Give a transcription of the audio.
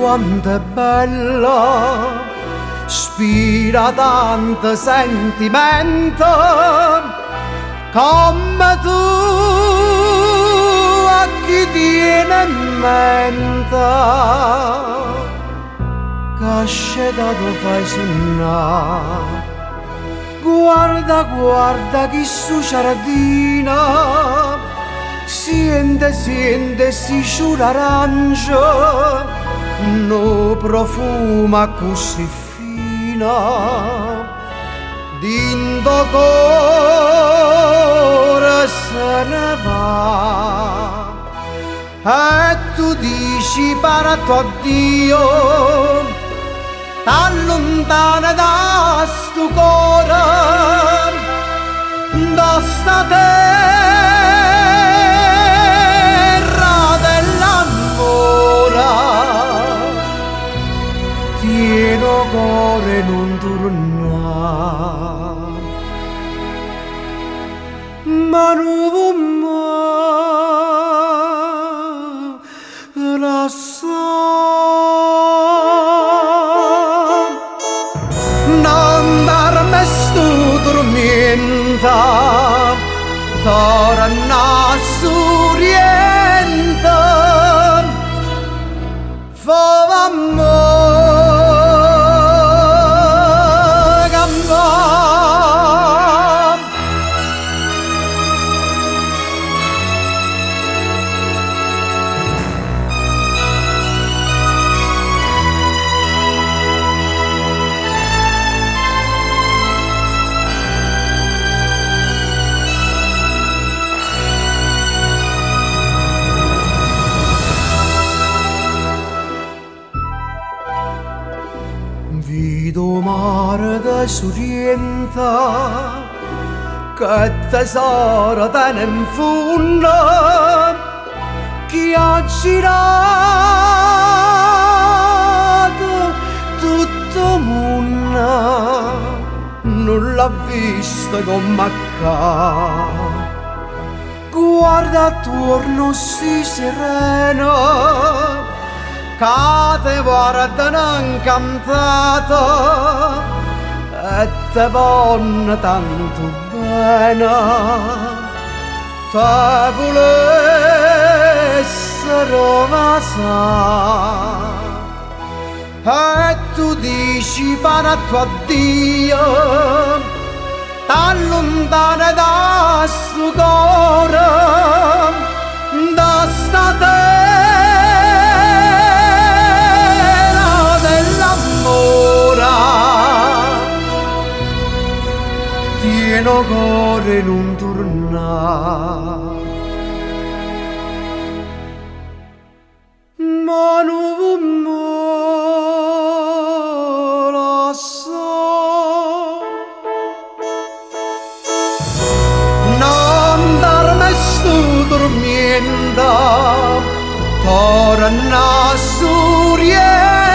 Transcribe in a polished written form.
quanto è bella, spira tanto sentimento, come tu a chi tiene in mente, che scedato fai sonnare. Guarda, guarda chi su giardina, siente, siente, si sciura arancia, no profuma così fina, dinto cuore se ne va, e tu dici para tuo Dio, t'allontana da sto cuore, da sta terra dell'amore. Tieno cuore non torna, ma non vuoi mai lasciare. Non darmi sto tormenta, torna surienta, fa Vido mare da surienta, che tesoro tiene in fondo, chi ha girato tutto il mondo, non l'ha visto come accade. Guarda attorno si sereno, che te guardano incantata e te vanno tanto bene, te volessero vasare, e tu dici para tuo Dio, t'allontana da sto cuore, da sta terra dell'amore. Tieno cuore non torna, ma non vuoi mai lasciare. Non darmi sto tormenta, torna surienta.